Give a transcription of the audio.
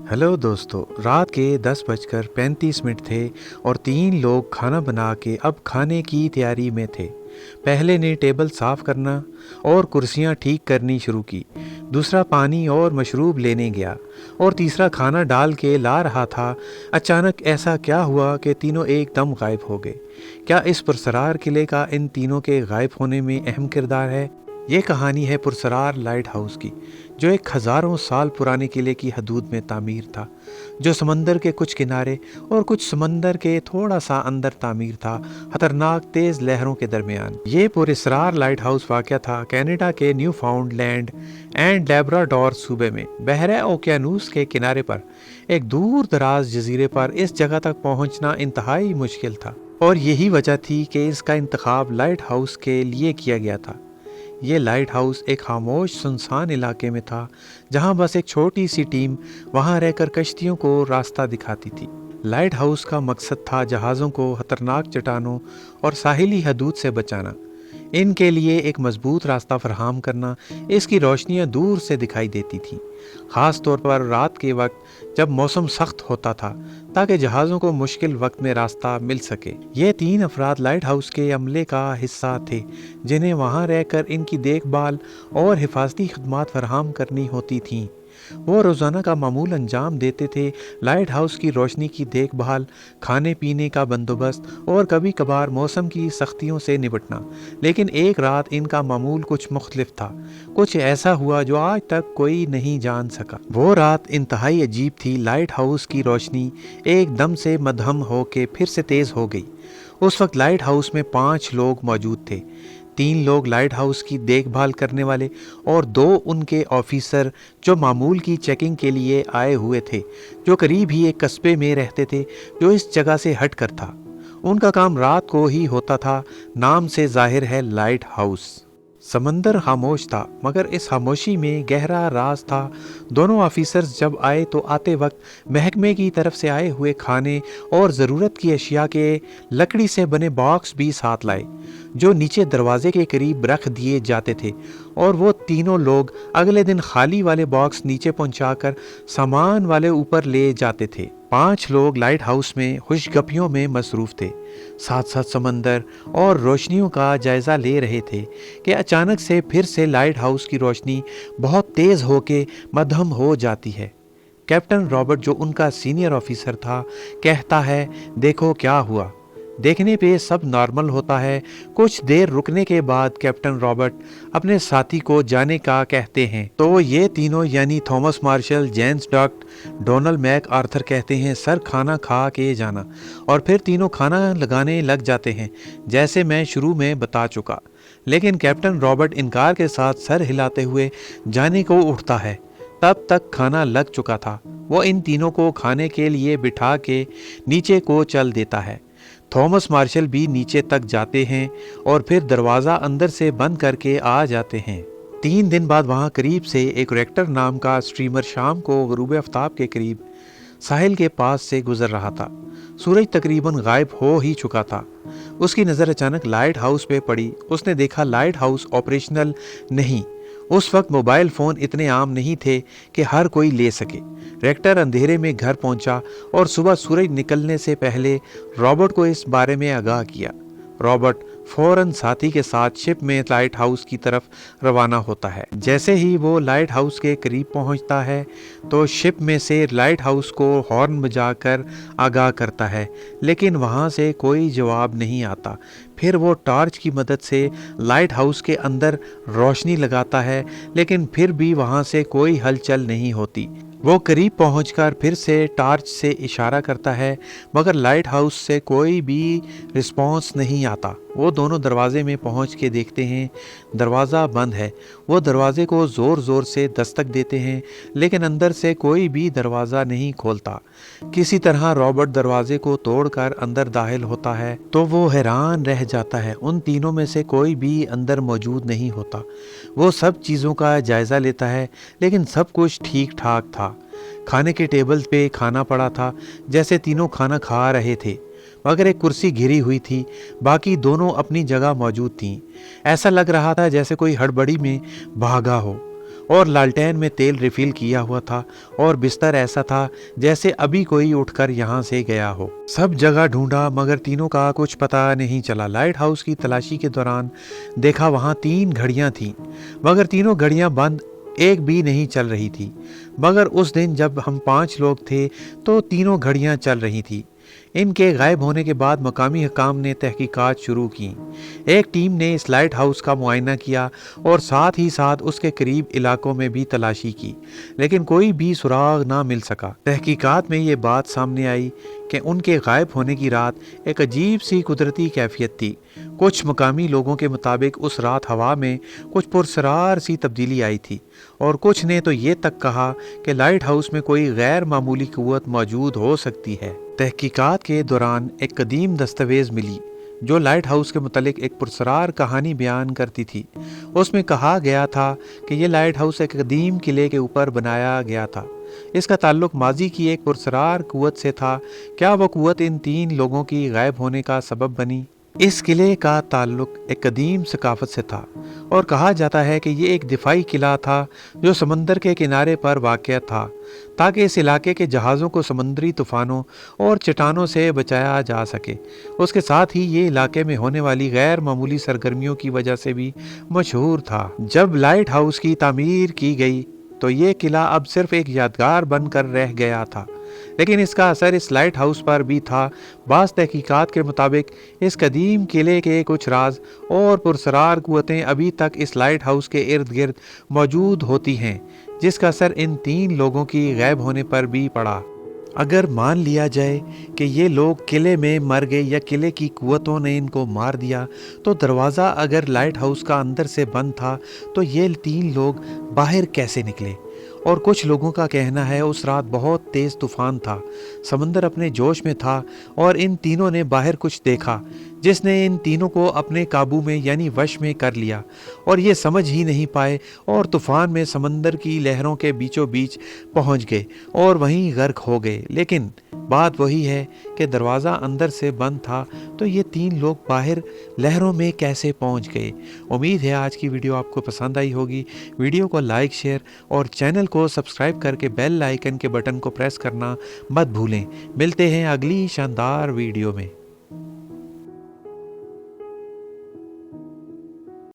Hello दोस्तों, रात के 10:35 थे और 3 लोग खाना बना के अब खाने की तैयारी में थे। पहले ने टेबल साफ करना और कुर्सियां ठीक करनी शुरू की। दूसरा पानी और मशरूब लेने गया और तीसरा खाना डाल के ला रहा था। अचानक ऐसा क्या हुआ कि तीनों एकदम गायब हो गए। क्या इस पुरसरार किले का इन तीनों के गायब होने में अहम किरदार है? ये कहानी है पुरसरार लाइट हाउस की, जो एक हज़ारों साल पुराने किले की हदूद में तामीर था, जो समंदर के कुछ किनारे और कुछ समंदर के थोड़ा सा अंदर तामीर था, खतरनाक तेज़ लहरों के दरमियान। ये पुरसरार लाइट हाउस वाक़या था कनाडा के न्यू फाउंडलैंड एंड लेब्राडोर सूबे में, बहरे ओकियानूस के किनारे पर, एक दूर दराज जजीरे पर। इस जगह तक पहुंचना इंतहाई मुश्किल था और यही वजह थी कि इसका इंतखाब लाइट हाउस के लिए किया गया था। ये लाइट हाउस एक खामोश सुनसान इलाके में था, जहां बस एक छोटी सी टीम वहां रहकर कश्तियों को रास्ता दिखाती थी। लाइट हाउस का मकसद था जहाज़ों को खतरनाक चट्टानों और साहिली हदूद से बचाना, इनके लिए एक मजबूत रास्ता फराहम करना। इसकी रोशनियां दूर से दिखाई देती थीं, ख़ास तौर पर रात के वक्त जब मौसम सख्त होता था, ताकि जहाज़ों को मुश्किल वक्त में रास्ता मिल सके। ये 3 अफराद लाइट हाउस के अमले का हिस्सा थे, जिन्हें वहाँ रहकर इनकी देखभाल और हिफाजती खदमात फराहम करनी होती थीं। वो रोज़ाना का मामूल अंजाम देते थे, लाइट हाउस की रोशनी की देखभाल, खाने पीने का बंदोबस्त और कभी कभार मौसम की सख्तियों से निपटना। लेकिन एक रात इनका मामूल कुछ मुख्तलिफ था। कुछ ऐसा हुआ जो आज तक कोई नहीं जान सका। वो रात इंतहाई अजीब थी। लाइट हाउस की रोशनी एकदम से मद्धम हो के फिर से तेज़ हो गई। उस वक्त लाइट हाउस में 5 लोग मौजूद थे। 3 लोग लाइट हाउस की देखभाल करने वाले और 2 उनके ऑफिसर जो मामूल की चेकिंग के लिए आए हुए थे, जो करीब ही एक कस्बे में रहते थे जो इस जगह से हट कर था। उनका काम रात को ही होता था। नाम से जाहिर है लाइट हाउस। समंदर खामोश था, मगर इस खामोशी में गहरा राज था। दोनों ऑफिसर्स जब आए तो आते वक्त महकमे की तरफ से आए हुए खाने और ज़रूरत की अशिया के लकड़ी से बने बॉक्स भी साथ लाए, जो नीचे दरवाजे के करीब रख दिए जाते थे। और वो तीनों लोग अगले दिन खाली वाले बॉक्स नीचे पहुंचाकर सामान वाले ऊपर ले जाते थे। 5 लोग लाइट हाउस में खुशगपियों में मसरूफ़ थे, साथ साथ समंदर और रोशनियों का जायज़ा ले रहे थे कि अचानक से फिर से लाइट हाउस की रोशनी बहुत तेज़ होके मद्धम हो जाती है। कैप्टन रॉबर्ट, जो उनका सीनियर ऑफिसर था, कहता है, देखो क्या हुआ। देखने पे सब नॉर्मल होता है। कुछ देर रुकने के बाद कैप्टन रॉबर्ट अपने साथी को जाने का कहते हैं, तो ये तीनों यानी थॉमस मार्शल, जेम्स डॉक्ट, डोनाल्ड मैक आर्थर कहते हैं, सर खाना खा के जाना। और फिर तीनों खाना लगाने लग जाते हैं, जैसे मैं शुरू में बता चुका। लेकिन कैप्टन रॉबर्ट इनकार के साथ सर हिलाते हुए जाने को उठता है। तब तक खाना लग चुका था। वो इन तीनों को खाने के लिए बिठा के नीचे को चल देता है। थॉमस मार्शल भी नीचे तक जाते हैं और फिर दरवाज़ा अंदर से बंद करके आ जाते हैं। 3 दिन बाद वहाँ करीब से एक रेक्टर नाम का स्ट्रीमर शाम को ग़ुरूब आफ्ताब के करीब साहिल के पास से गुजर रहा था। सूरज तकरीबन गायब हो ही चुका था। उसकी नज़र अचानक लाइट हाउस पे पड़ी। उसने देखा लाइट हाउस ऑपरेशनल नहीं। उस वक्त मोबाइल फ़ोन इतने आम नहीं थे कि हर कोई ले सके। रेक्टर अंधेरे में घर पहुंचा और सुबह सूरज निकलने से पहले रॉबर्ट को इस बारे में आगाह किया। रॉबर्ट फौरन साथी के साथ शिप में लाइट हाउस की तरफ रवाना होता है। जैसे ही वो लाइट हाउस के करीब पहुंचता है तो शिप में से लाइट हाउस को हॉर्न बजाकर आगाह करता है, लेकिन वहां से कोई जवाब नहीं आता। फिर वो टॉर्च की मदद से लाइट हाउस के अंदर रोशनी लगाता है, लेकिन फिर भी वहां से कोई हलचल नहीं होती। वो करीब पहुंचकर फिर से टॉर्च से इशारा करता है, मगर लाइट हाउस से कोई भी रिस्पॉन्स नहीं आता। वो दोनों दरवाजे में पहुंच के देखते हैं, दरवाज़ा बंद है। वो दरवाजे को ज़ोर ज़ोर से दस्तक देते हैं, लेकिन अंदर से कोई भी दरवाज़ा नहीं खोलता। किसी तरह रॉबर्ट दरवाजे को तोड़कर अंदर दाखिल होता है तो वो हैरान रह जाता है। उन तीनों में से कोई भी अंदर मौजूद नहीं होता। वो सब चीज़ों का जायज़ा लेता है, लेकिन सब कुछ ठीक ठाक था। खाने के टेबल पे खाना पड़ा था, जैसे तीनों खाना खा रहे थे, मगर एक कुर्सी घिरी हुई थी। बाकी दोनों अपनी जगह मौजूद थीं। ऐसा लग रहा था जैसे कोई हड़बड़ी में भागा हो। اور لالٹین میں تیل ریفل کیا ہوا تھا اور بستر ایسا تھا جیسے ابھی کوئی اٹھ کر یہاں سے گیا ہو۔ سب جگہ ڈھونڈا مگر تینوں کا کچھ پتہ نہیں چلا۔ لائٹ ہاؤس کی تلاشی کے دوران دیکھا وہاں 3 گھڑیاں تھیں مگر تینوں گھڑیاں بند، ایک بھی نہیں چل رہی تھی۔ مگر اس دن جب ہم 5 لوگ تھے تو تینوں گھڑیاں چل رہی تھی۔ ان کے غائب ہونے کے بعد مقامی حکام نے تحقیقات شروع کی۔ ایک ٹیم نے اس لائٹ ہاؤس کا معائنہ کیا اور ساتھ ہی ساتھ اس کے قریب علاقوں میں بھی تلاشی کی، لیکن کوئی بھی سراغ نہ مل سکا۔ تحقیقات میں یہ بات سامنے آئی کہ ان کے غائب ہونے کی رات ایک عجیب سی قدرتی کیفیت تھی۔ کچھ مقامی لوگوں کے مطابق اس رات ہوا میں کچھ پرسرار سی تبدیلی آئی تھی اور کچھ نے تو یہ تک کہا کہ لائٹ ہاؤس میں کوئی غیر معمولی قوت موجود ہو سکتی ہے۔ تحقیقات کے دوران ایک قدیم دستاویز ملی جو لائٹ ہاؤس کے متعلق ایک پرسرار کہانی بیان کرتی تھی۔ اس میں کہا گیا تھا کہ یہ لائٹ ہاؤس ایک قدیم قلعے کے اوپر بنایا گیا تھا۔ اس کا تعلق ماضی کی ایک پرسرار قوت سے تھا۔ کیا وہ قوت ان 3 لوگوں کی غائب ہونے کا سبب بنی؟ اس قلعے کا تعلق ایک قدیم ثقافت سے تھا اور کہا جاتا ہے کہ یہ ایک دفاعی قلعہ تھا جو سمندر کے کنارے پر واقع تھا تاکہ اس علاقے کے جہازوں کو سمندری طوفانوں اور چٹانوں سے بچایا جا سکے۔ اس کے ساتھ ہی یہ علاقے میں ہونے والی غیر معمولی سرگرمیوں کی وجہ سے بھی مشہور تھا۔ جب لائٹ ہاؤس کی تعمیر کی گئی تو یہ قلعہ اب صرف ایک یادگار بن کر رہ گیا تھا، لیکن اس کا اثر اس لائٹ ہاؤس پر بھی تھا۔ بعض تحقیقات کے مطابق اس قدیم قلعے کے کچھ راز اور پرسرار قوتیں ابھی تک اس لائٹ ہاؤس کے ارد گرد موجود ہوتی ہیں، جس کا اثر ان 3 لوگوں کی غائب ہونے پر بھی پڑا۔ اگر مان لیا جائے کہ یہ لوگ قلعے میں مر گئے یا قلعے کی قوتوں نے ان کو مار دیا، تو دروازہ اگر لائٹ ہاؤس کا اندر سے بند تھا تو یہ 3 لوگ باہر کیسے نکلے؟ اور کچھ لوگوں کا کہنا ہے اس رات بہت تیز طوفان تھا، سمندر اپنے جوش میں تھا اور ان تینوں نے باہر کچھ دیکھا جس نے ان تینوں کو اپنے قابو میں یعنی وش میں کر لیا اور یہ سمجھ ہی نہیں پائے اور طوفان میں سمندر کی لہروں کے بیچوں بیچ پہنچ گئے اور وہیں غرق ہو گئے۔ لیکن بات وہی ہے کہ دروازہ اندر سے بند تھا تو یہ 3 لوگ باہر لہروں میں کیسے پہنچ گئے؟ امید ہے آج کی ویڈیو آپ کو پسند آئی ہوگی۔ ویڈیو کو لائک، شیئر اور چینل کو سبسکرائب کر کے بیل آئیکن کے بٹن کو پریس کرنا مت بھولیں۔ ملتے ہیں اگلی شاندار ویڈیو میں۔